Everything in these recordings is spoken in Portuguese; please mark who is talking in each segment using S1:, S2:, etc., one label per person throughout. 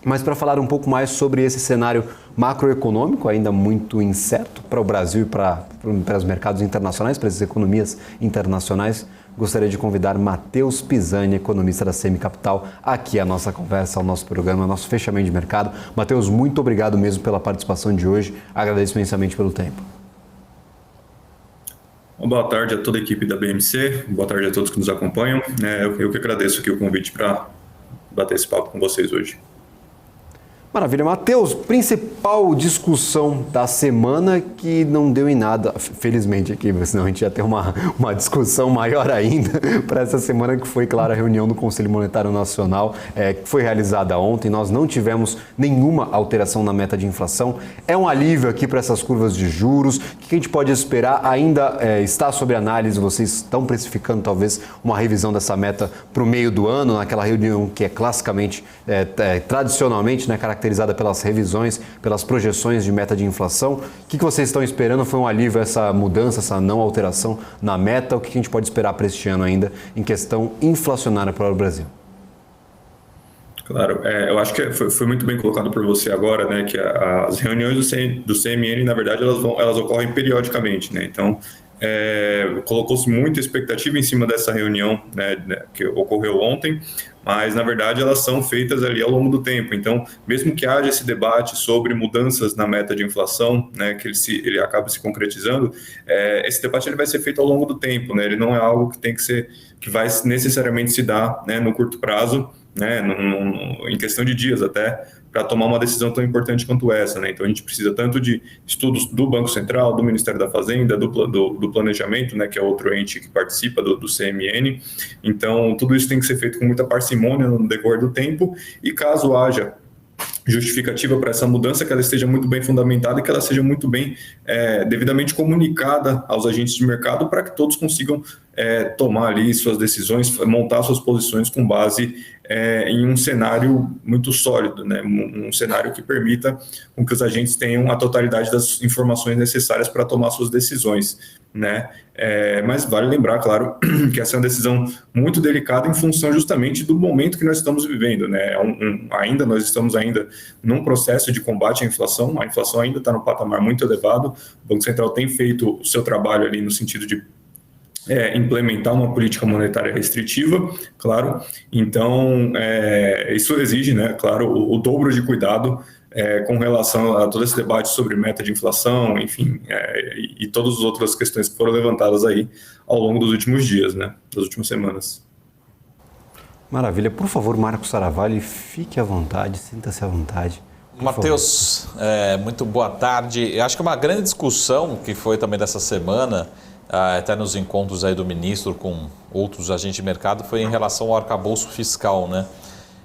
S1: Mas para falar um pouco mais sobre esse cenário macroeconômico, ainda muito incerto para o Brasil e para os mercados internacionais, para as economias internacionais, gostaria de convidar Matheus Pisani, economista da Semicapital, aqui à nossa conversa, ao nosso programa, ao nosso fechamento de mercado. Matheus, muito obrigado mesmo pela participação de hoje, agradeço imensamente pelo tempo.
S2: Boa tarde a toda a equipe da BMC, boa tarde a todos que nos acompanham. Eu que agradeço aqui o convite para bater esse papo com vocês hoje.
S1: Maravilha. Matheus, principal discussão da semana que não deu em nada, felizmente aqui, senão a gente ia ter uma discussão maior ainda para essa semana, que foi, claro, a reunião do Conselho Monetário Nacional, que foi realizada ontem. Nós não tivemos nenhuma alteração na meta de inflação. É um alívio aqui para essas curvas de juros. O que a gente pode esperar? Ainda está sob análise, vocês estão precificando talvez uma revisão dessa meta para o meio do ano, naquela reunião que é classicamente, tradicionalmente, né, caracterizada pelas revisões, pelas projeções de meta de inflação. O que vocês estão esperando? Foi um alívio essa mudança, essa não alteração na meta? O que a gente pode esperar para este ano ainda em questão inflacionária para o Brasil?
S2: Claro, eu acho que foi muito bem colocado por você agora, né, que as reuniões do CMN, na verdade, elas ocorrem periodicamente, né, então colocou-se muita expectativa em cima dessa reunião, né, que ocorreu ontem, mas na verdade elas são feitas ali ao longo do tempo. Então, mesmo que haja esse debate sobre mudanças na meta de inflação, né, que ele acaba se concretizando, esse debate ele vai ser feito ao longo do tempo, né, ele não é algo que vai necessariamente se dar, né, no curto prazo, né, em questão de dias até, para tomar uma decisão tão importante quanto essa, né? Então a gente precisa tanto de estudos do Banco Central, do Ministério da Fazenda, do Planejamento, né, que é outro ente que participa do CMN. Então tudo isso tem que ser feito com muita parcimônia no decorrer do tempo, e caso haja justificativa para essa mudança, que ela esteja muito bem fundamentada e que ela seja muito bem devidamente comunicada aos agentes de mercado, para que todos consigam tomar ali suas decisões, montar suas posições com base em um cenário muito sólido, né? Um cenário que permita com que os agentes tenham a totalidade das informações necessárias para tomar suas decisões, né? Mas vale lembrar, claro, que essa é uma decisão muito delicada em função justamente do momento que nós estamos vivendo, né? Nós estamos ainda num processo de combate à inflação, a inflação ainda está no patamar muito elevado, o Banco Central tem feito o seu trabalho ali no sentido de implementar uma política monetária restritiva, claro. Então, isso exige, né, claro, o dobro de cuidado com relação a todo esse debate sobre meta de inflação, enfim, e todas as outras questões que foram levantadas aí ao longo dos últimos dias, né, das últimas semanas.
S1: Maravilha. Por favor, Marcos Saravalli, fique à vontade, sinta-se à vontade.
S3: Matheus, muito boa tarde. Eu acho que uma grande discussão que foi também dessa semana, até nos encontros aí do ministro com outros agentes de mercado, foi em relação ao arcabouço fiscal, né?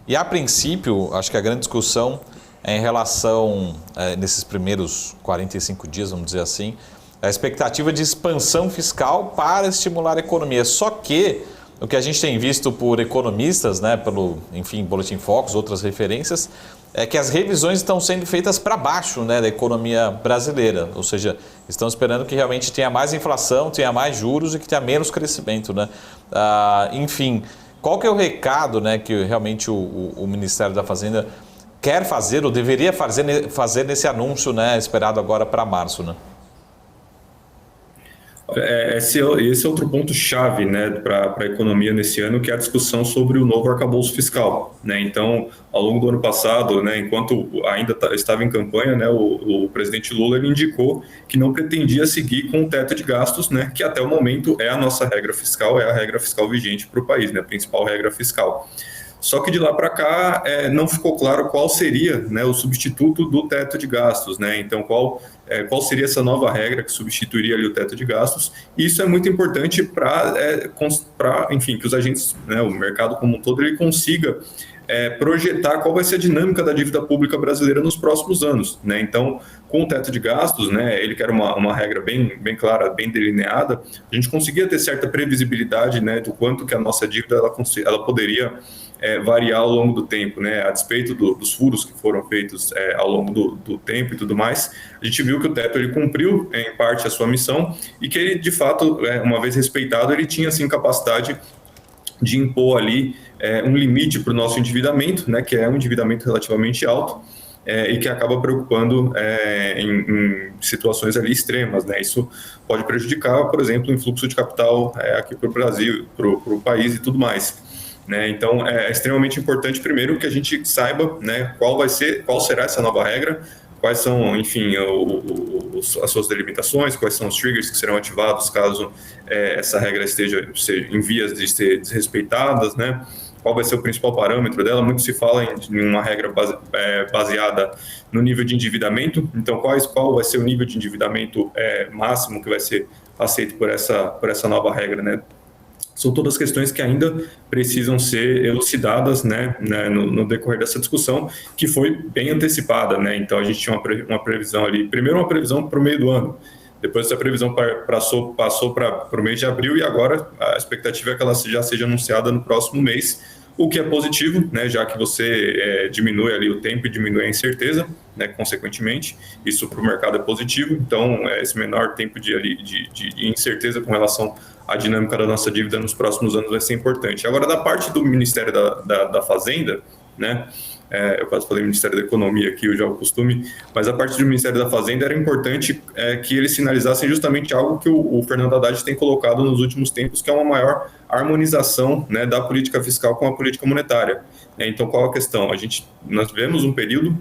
S3: E a princípio, acho que a grande discussão é em relação, nesses primeiros 45 dias, vamos dizer assim, a expectativa de expansão fiscal para estimular a economia. Só que o que a gente tem visto por economistas, né, pelo, enfim, Boletim Focus, outras referências, é que as revisões estão sendo feitas para baixo, né, da economia brasileira. Ou seja, estão esperando que realmente tenha mais inflação, tenha mais juros e que tenha menos crescimento, né? Enfim, qual que é o recado, né, que realmente o Ministério da Fazenda quer fazer ou deveria fazer nesse anúncio, né, esperado agora para março, né?
S2: Esse é outro ponto-chave, né, para a economia nesse ano, que é a discussão sobre o novo arcabouço fiscal, né? Então, ao longo do ano passado, né, enquanto ainda estava em campanha, né, o presidente Lula ele indicou que não pretendia seguir com o teto de gastos, né, que até o momento é a nossa regra fiscal, é a regra fiscal vigente para o país, né, a principal regra fiscal. Só que de lá para cá não ficou claro qual seria, né, o substituto do teto de gastos, né? Então qual seria essa nova regra que substituiria ali o teto de gastos? E isso é muito importante para, enfim, que os agentes, né, o mercado como um todo, ele consiga projetar qual vai ser a dinâmica da dívida pública brasileira nos próximos anos, né? Então, com o teto de gastos, né, ele quer uma regra bem clara, bem delineada, a gente conseguia ter certa previsibilidade, né, do quanto que a nossa dívida ela poderia variar ao longo do tempo, né? A despeito dos furos que foram feitos ao longo do tempo e tudo mais, a gente viu que o teto ele cumpriu em parte a sua missão e que ele, de fato, uma vez respeitado, ele tinha sim capacidade de impor ali um limite para o nosso endividamento, né, que é um endividamento relativamente alto, e que acaba preocupando em situações ali extremas, né? Isso pode prejudicar, por exemplo, o influxo de capital aqui para o Brasil, para o país e tudo mais, né? Então, é extremamente importante, primeiro, que a gente saiba, né, qual será essa nova regra, quais são, enfim, as suas delimitações, quais são os triggers que serão ativados caso essa regra esteja em vias de ser desrespeitadas, né? Qual vai ser o principal parâmetro dela? Muito se fala em uma regra baseada no nível de endividamento. Então, qual vai ser o nível de endividamento máximo que vai ser aceito por essa nova regra, né? São todas questões que ainda precisam ser elucidadas, né, no decorrer dessa discussão, que foi bem antecipada, né? Então, a gente tinha uma previsão ali, primeiro uma previsão para o meio do ano, depois essa previsão passou para o mês de abril, e agora a expectativa é que ela já seja anunciada no próximo mês, o que é positivo, né, já que você diminui ali o tempo e diminui a incerteza, né, consequentemente, isso para o mercado é positivo. Então, esse menor tempo de incerteza com relação à dinâmica da nossa dívida nos próximos anos vai ser importante. Agora, da parte do Ministério da Fazenda, né, eu quase falei Ministério da Economia aqui, já é o costume, mas a parte do Ministério da Fazenda era importante que eles sinalizassem justamente algo que o Fernando Haddad tem colocado nos últimos tempos, que é uma maior harmonização, né, da política fiscal com a política monetária. Então, qual a questão? Nós vivemos um período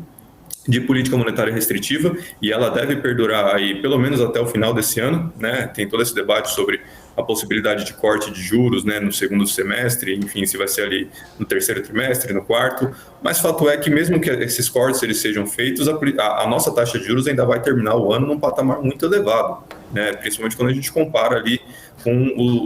S2: de política monetária restritiva e ela deve perdurar aí pelo menos até o final desse ano, né? Tem todo esse debate sobre a possibilidade de corte de juros, né, no segundo semestre, enfim, se vai ser ali no terceiro trimestre, no quarto, mas fato é que mesmo que esses cortes eles sejam feitos, a nossa taxa de juros ainda vai terminar o ano num patamar muito elevado, né, principalmente quando a gente compara ali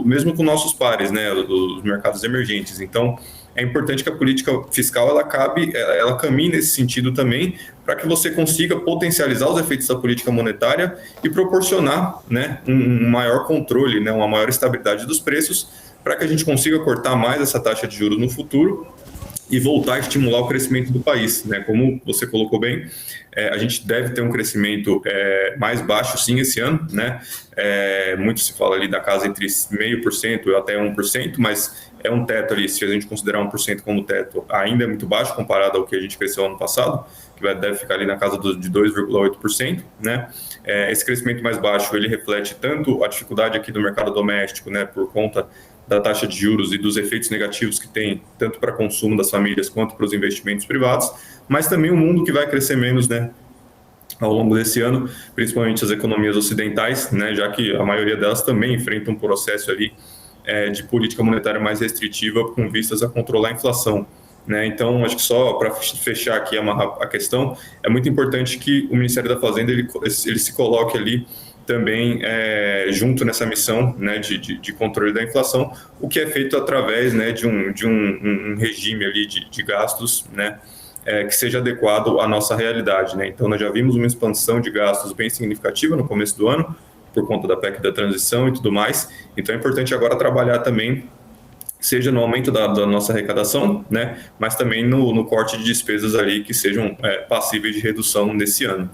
S2: mesmo com nossos pares, né, os mercados emergentes. Então, é importante que a política fiscal ela caminhe nesse sentido também, para que você consiga potencializar os efeitos da política monetária e proporcionar, né, um maior controle, né, uma maior estabilidade dos preços, para que a gente consiga cortar mais essa taxa de juros no futuro e voltar a estimular o crescimento do país, né? Como você colocou bem, a gente deve ter um crescimento mais baixo, sim, esse ano, né? Muito se fala ali da casa entre 0,5% e até 1%, mas é um teto ali, se a gente considerar 1% como teto, ainda é muito baixo comparado ao que a gente cresceu ano passado, que deve ficar ali na casa de 2,8%, né? Esse crescimento mais baixo, ele reflete tanto a dificuldade aqui do mercado doméstico, né, por conta da taxa de juros e dos efeitos negativos que tem, tanto para consumo das famílias quanto para os investimentos privados, mas também o mundo que vai crescer menos, né, ao longo desse ano, principalmente as economias ocidentais, né, já que a maioria delas também enfrenta um processo ali de política monetária mais restritiva com vistas a controlar a inflação, né? Então, acho que só para fechar aqui a questão, é muito importante que o Ministério da Fazenda ele se coloque ali também junto nessa missão, né, de controle da inflação, o que é feito através, né, de um regime ali de gastos, né, que seja adequado à nossa realidade, né? Então, nós já vimos uma expansão de gastos bem significativa no começo do ano, por conta da PEC da transição e tudo mais. Então, é importante agora trabalhar também, seja no aumento da nossa arrecadação, né, mas também no corte de despesas ali que sejam passíveis de redução nesse ano.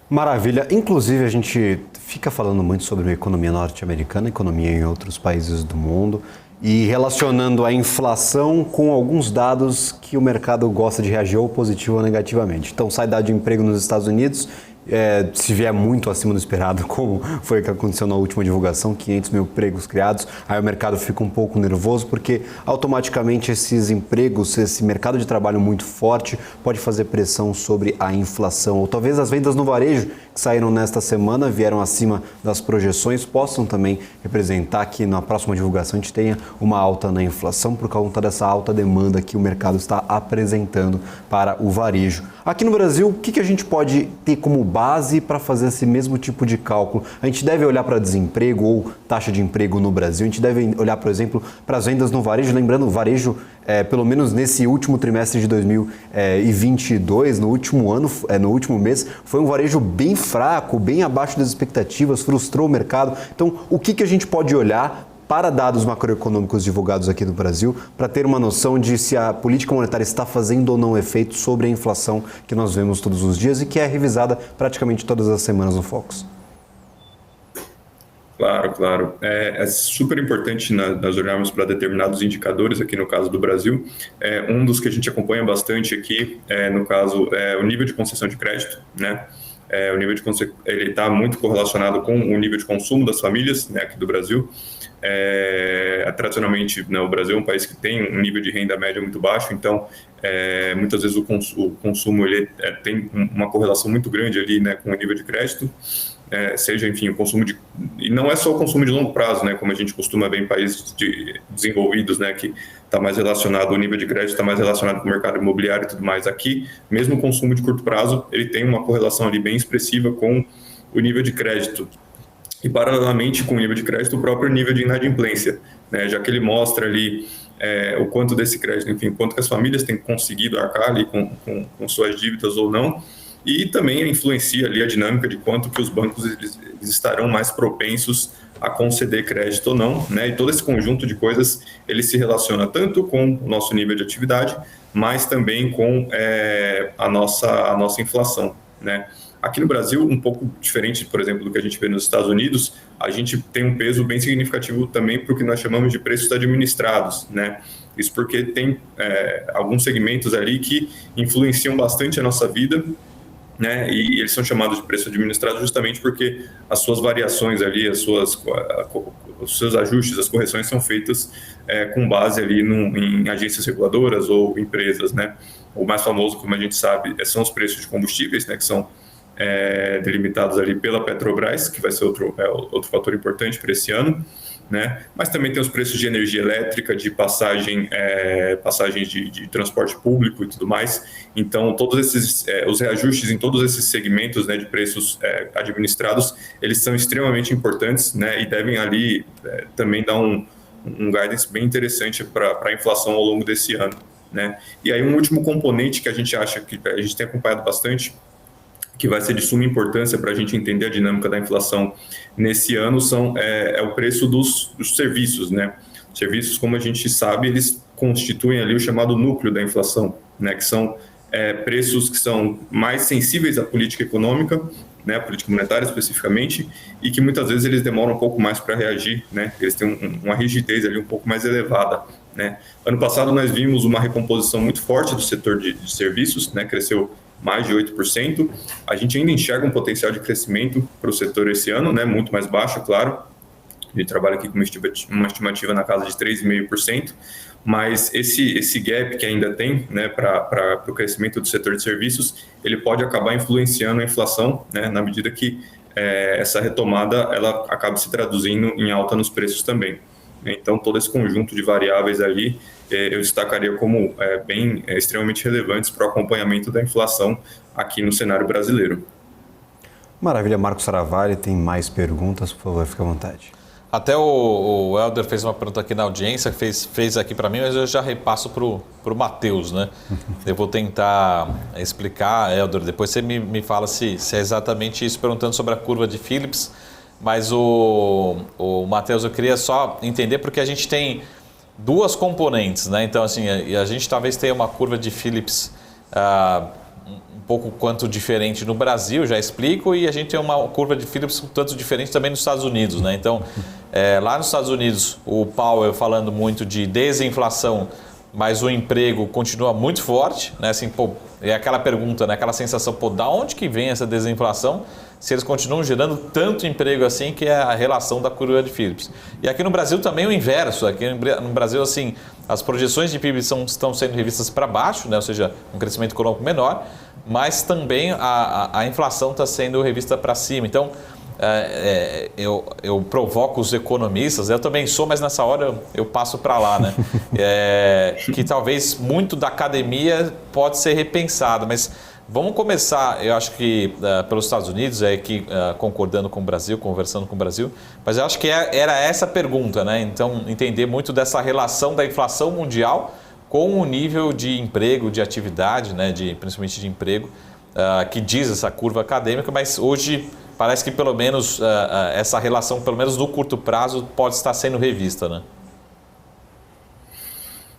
S1: Maravilha. Inclusive, a gente fica falando muito sobre a economia norte-americana, economia em outros países do mundo, e relacionando a inflação com alguns dados que o mercado gosta de reagir ou positivo ou negativamente. Então, sai dado de emprego nos Estados Unidos, se vier muito acima do esperado, como foi o que aconteceu na última divulgação, 500 mil empregos criados, aí o mercado fica um pouco nervoso, porque automaticamente esses empregos, esse mercado de trabalho muito forte, pode fazer pressão sobre a inflação. Ou talvez as vendas no varejo, que saíram nesta semana, vieram acima das projeções, possam também representar que na próxima divulgação a gente tenha uma alta na inflação, por conta dessa alta demanda que o mercado está apresentando para o varejo. Aqui no Brasil, o que a gente pode ter como base para fazer esse mesmo tipo de cálculo? A gente deve olhar para desemprego ou taxa de emprego no Brasil, a gente deve olhar, por exemplo, para as vendas no varejo, lembrando, o varejo, pelo menos nesse último trimestre de 2022, no último ano, no último mês, foi um varejo bem fraco, bem abaixo das expectativas, frustrou o mercado. Então, o que a gente pode olhar para dados macroeconômicos divulgados aqui no Brasil, para ter uma noção de se a política monetária está fazendo ou não efeito sobre a inflação que nós vemos todos os dias e que é revisada praticamente todas as semanas no Focus?
S2: Claro, claro. É super importante nós olharmos para determinados indicadores, aqui no caso do Brasil. Um dos que a gente acompanha bastante aqui, no caso, é o nível de concessão de crédito, né? O nível de ele está muito correlacionado com o nível de consumo das famílias, né, aqui do Brasil. Tradicionalmente, né, o Brasil é um país que tem um nível de renda média muito baixo, então muitas vezes o consumo ele tem uma correlação muito grande ali, né, com o nível de crédito. Seja, enfim, o consumo e não é só o consumo de longo prazo, né, como a gente costuma ver em países desenvolvidos, né, que está mais relacionado, o nível de crédito está mais relacionado com o mercado imobiliário e tudo mais. Aqui, mesmo o consumo de curto prazo, ele tem uma correlação ali bem expressiva com o nível de crédito. E, paralelamente com o nível de crédito, o próprio nível de inadimplência, né, já que ele mostra ali o quanto desse crédito, enfim, quanto que as famílias têm conseguido arcar ali com suas dívidas ou não, e também influencia ali a dinâmica de quanto que os bancos eles estarão mais propensos a conceder crédito ou não, né? E todo esse conjunto de coisas ele se relaciona tanto com o nosso nível de atividade, mas também com a nossa inflação, né? Aqui no Brasil, um pouco diferente, por exemplo, do que a gente vê nos Estados Unidos, a gente tem um peso bem significativo também para o que nós chamamos de preços administrados, né? Isso porque tem alguns segmentos ali que influenciam bastante a nossa vida, né? E eles são chamados de preço administrado justamente porque as suas variações ali, os seus ajustes, as correções são feitas com base ali em agências reguladoras ou empresas, né? O mais famoso, como a gente sabe, são os preços de combustíveis, né? Que são delimitados ali pela Petrobras, que vai ser outro fator importante para esse ano, né? Mas também tem os preços de energia elétrica, de passagens de transporte público e tudo mais. Então, todos esses os reajustes em todos esses segmentos, né, de preços administrados, eles são extremamente importantes, né, e devem ali também dar um guidance bem interessante para a inflação ao longo desse ano, né? E aí um último componente que a gente acha que a gente tem acompanhado bastante, que vai ser de suma importância para a gente entender a dinâmica da inflação nesse ano, é o preço dos serviços, né? Serviços, como a gente sabe, eles constituem ali o chamado núcleo da inflação, né? Que são preços que são mais sensíveis à política econômica, né? A política monetária especificamente, e que muitas vezes eles demoram um pouco mais para reagir, né? Eles têm uma rigidez ali um pouco mais elevada, né? Ano passado nós vimos uma recomposição muito forte do setor de serviços, né? Cresceu mais de 8%. A gente ainda enxerga um potencial de crescimento para o setor esse ano, né? Muito mais baixo, claro. A gente trabalha aqui com uma estimativa na casa de 3,5%, mas esse gap que ainda tem, né, para o crescimento do setor de serviços, ele pode acabar influenciando a inflação, né, na medida que essa retomada ela acaba se traduzindo em alta nos preços também. Então, todo esse conjunto de variáveis ali, eu destacaria como extremamente relevantes para o acompanhamento da inflação aqui no cenário brasileiro.
S1: Maravilha. Marcos Saravari tem mais perguntas, por favor, fique à vontade.
S3: Até o Helder fez uma pergunta aqui na audiência, fez aqui para mim, mas eu já repasso para o Matheus, né? Eu vou tentar explicar, Helder, depois você me fala se é exatamente isso, perguntando sobre a curva de Phillips. Mas o Matheus, eu queria só entender, porque a gente tem duas componentes, né? Então, assim, a gente talvez tenha uma curva de Phillips um pouco quanto diferente no Brasil, já explico, e a gente tem uma curva de Phillips um tanto diferente também nos Estados Unidos, né? Então, lá nos Estados Unidos, o Powell falando muito de desinflação, mas o emprego continua muito forte, né? Assim, pô, é aquela pergunta, né? Aquela sensação, pô, da onde que vem essa desinflação? Se eles continuam gerando tanto emprego assim, que é a relação da curva de Phillips. E aqui no Brasil também o inverso. Aqui no Brasil, assim, as projeções de PIB estão sendo revistas para baixo, né? Ou seja, um crescimento econômico menor, mas também a inflação está sendo revista para cima. Então, eu provoco os economistas, eu também sou, mas nessa hora eu passo para lá, né? Que talvez muito da academia pode ser repensado, mas vamos começar, eu acho que pelos Estados Unidos, aqui concordando com o Brasil, conversando com o Brasil, mas eu acho que era essa a pergunta, né? Então, entender muito dessa relação da inflação mundial com o nível de emprego, de atividade, né? Principalmente de emprego, que diz essa curva acadêmica, mas hoje parece que pelo menos essa relação, pelo menos no curto prazo, pode estar sendo revista, né?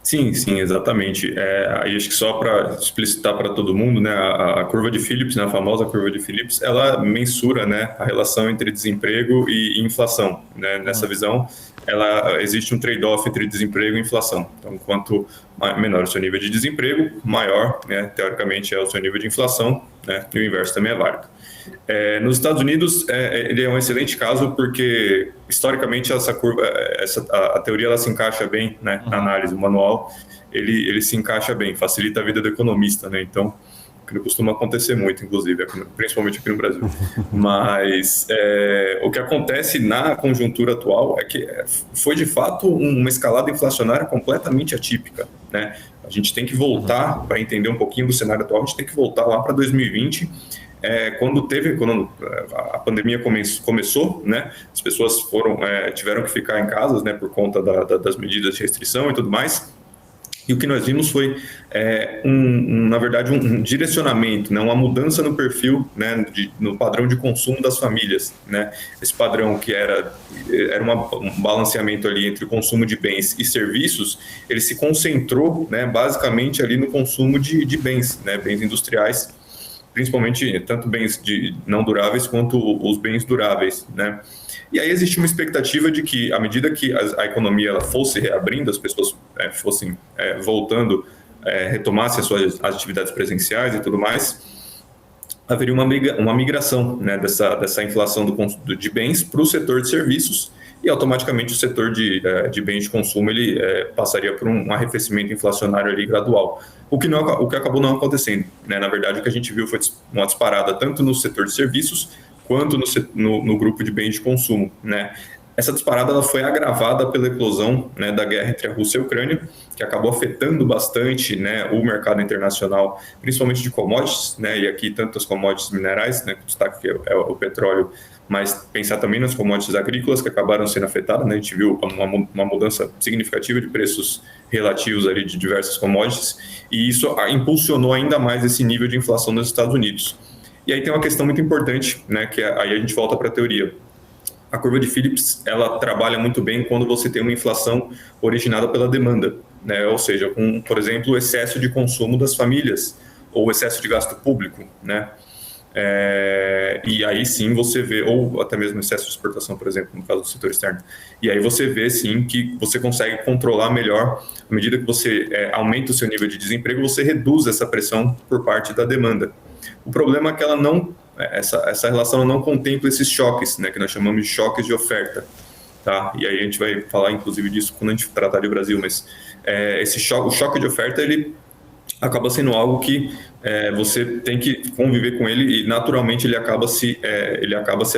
S2: Sim, sim, exatamente. Aí acho que só para explicitar para todo mundo, né, a curva de Phillips, né, a famosa curva de Phillips, ela mensura, né, a relação entre desemprego e inflação, né? Nessa visão, existe um trade-off entre desemprego e inflação. Então, quanto menor o seu nível de desemprego, maior, né, teoricamente, é o seu nível de inflação, né, e o inverso também é válido. Nos Estados Unidos, ele é um excelente caso porque, historicamente, essa curva, a teoria ela se encaixa bem, né, na análise, o manual, ele se encaixa bem, facilita a vida do economista, né? Então, que não costuma acontecer muito, inclusive, principalmente aqui no Brasil. Mas o que acontece na conjuntura atual é que foi, de fato, uma escalada inflacionária completamente atípica, né? A gente tem que voltar, para entender um pouquinho do cenário atual, a gente tem que voltar lá para 2020, quando a pandemia começou, né, as pessoas tiveram que ficar em casa, né, por conta das medidas de restrição e tudo mais. E o que nós vimos foi, na verdade, um direcionamento, né, uma mudança no perfil, né, no padrão de consumo das famílias, né? Esse padrão que era um balanceamento ali entre o consumo de bens e serviços, ele se concentrou, né, basicamente ali no consumo de bens, né, bens industriais, principalmente tanto bens não duráveis quanto os bens duráveis, né? E aí existe uma expectativa de que, à medida que a economia ela fosse reabrindo, as pessoas fossem voltando, retomassem as suas atividades presenciais e tudo mais, haveria uma migração, né, dessa inflação de bens para o setor de serviços, e automaticamente o setor de bens de consumo ele passaria por um arrefecimento inflacionário ali gradual, o que acabou não acontecendo, né? Na verdade, o que a gente viu foi uma disparada tanto no setor de serviços quanto no grupo de bens de consumo, né? Essa disparada ela foi agravada pela eclosão, né, da guerra entre a Rússia e a Ucrânia, que acabou afetando bastante, né, o mercado internacional, principalmente de commodities, né, e aqui tantas commodities minerais, né, com destaque que é o petróleo, mas pensar também nas commodities agrícolas que acabaram sendo afetadas, né, a gente viu uma mudança significativa de preços relativos ali de diversas commodities, e isso impulsionou ainda mais esse nível de inflação nos Estados Unidos. E aí tem uma questão muito importante, né, que aí a gente volta para a teoria. A curva de Phillips, ela trabalha muito bem quando você tem uma inflação originada pela demanda, né? Ou seja, com, por exemplo, o excesso de consumo das famílias ou excesso de gasto público, né? E aí sim você vê, ou até mesmo excesso de exportação, por exemplo, no caso do setor externo. E aí você vê sim que você consegue controlar melhor, à medida que você aumenta o seu nível de desemprego, você reduz essa pressão por parte da demanda. O problema é que essa relação não contempla esses choques, né, que nós chamamos de choques de oferta, tá? E aí a gente vai falar inclusive disso quando a gente tratar de Brasil, mas o choque de oferta ele acaba sendo algo que você tem que conviver com ele e naturalmente ele acaba se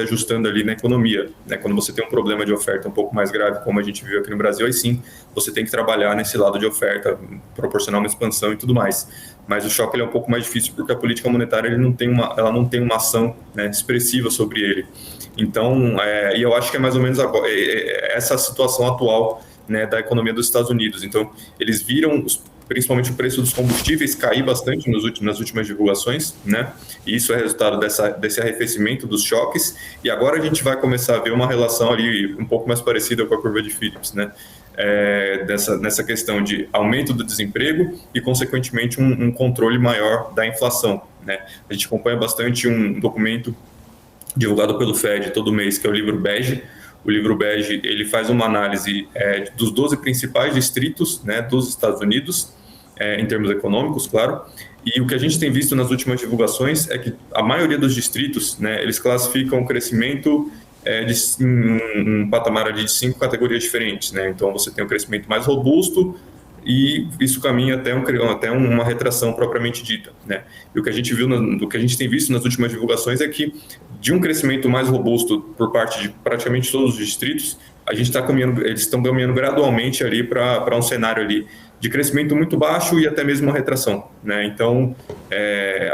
S2: ajustando ali na economia, né? Quando você tem um problema de oferta um pouco mais grave, como a gente viu aqui no Brasil, aí sim você tem que trabalhar nesse lado de oferta, proporcionar uma expansão e tudo mais. Mas o choque ele é um pouco mais difícil porque a política monetária ela não tem uma ação, né, expressiva sobre ele. Então, e eu acho que é mais ou menos essa situação atual, né, da economia dos Estados Unidos. Então, eles viram principalmente o preço dos combustíveis cair bastante nas últimas divulgações, né? E isso é resultado desse arrefecimento dos choques. E agora a gente vai começar a ver uma relação ali um pouco mais parecida com a curva de Phillips, né? Nessa questão de aumento do desemprego e, consequentemente, um controle maior da inflação, né? A gente acompanha bastante um documento divulgado pelo Fed todo mês, que é o livro Bege. O livro Bege ele faz uma análise dos 12 principais distritos, né, dos Estados Unidos, em termos econômicos, claro. E o que a gente tem visto nas últimas divulgações é que a maioria dos distritos, né, eles classificam o crescimento em um patamar ali de 5 categorias diferentes, né? Então você tem um crescimento mais robusto e isso caminha até uma retração propriamente dita, né? E o que a gente tem visto nas últimas divulgações é que de um crescimento mais robusto por parte de praticamente todos os distritos, eles estão caminhando gradualmente ali para um cenário ali de crescimento muito baixo e até mesmo uma retração, né? Então,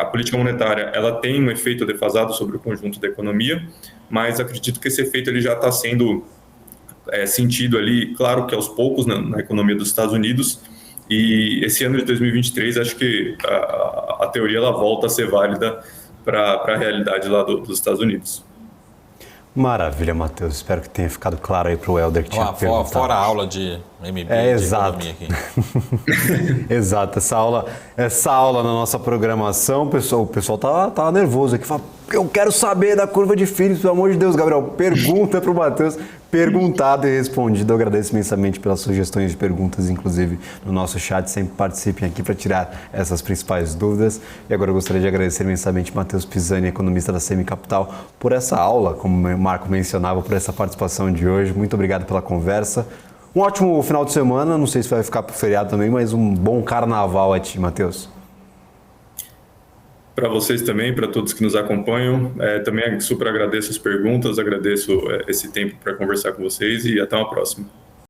S2: a política monetária ela tem um efeito defasado sobre o conjunto da economia, mas acredito que esse efeito ele já está sendo sentido ali, claro que aos poucos na economia dos Estados Unidos, e esse ano de 2023 acho que a teoria ela volta a ser válida para a realidade lá dos Estados Unidos.
S1: Maravilha, Matheus. Espero que tenha ficado claro aí para o Helder que tinha perguntado.
S3: Fora a aula de MBA de
S1: exato.
S3: economia aqui.
S1: Exato, essa aula na nossa programação, o pessoal tá nervoso aqui, fala, eu quero saber da curva de Phillips, pelo amor de Deus, Gabriel, pergunta para o Matheus, perguntado e respondido. Eu agradeço imensamente pelas sugestões de perguntas, inclusive no nosso chat, sempre participem aqui para tirar essas principais dúvidas. E agora eu gostaria de agradecer imensamente Matheus Pisani, economista da Semi Capital, por essa aula, como o Marco mencionava, por essa participação de hoje. Muito obrigado pela conversa. Um ótimo final de semana, não sei se vai ficar para o feriado também, mas um bom carnaval a ti, Matheus.
S2: Para vocês também, para todos que nos acompanham, também super agradeço as perguntas, agradeço esse tempo para conversar com vocês e até uma próxima.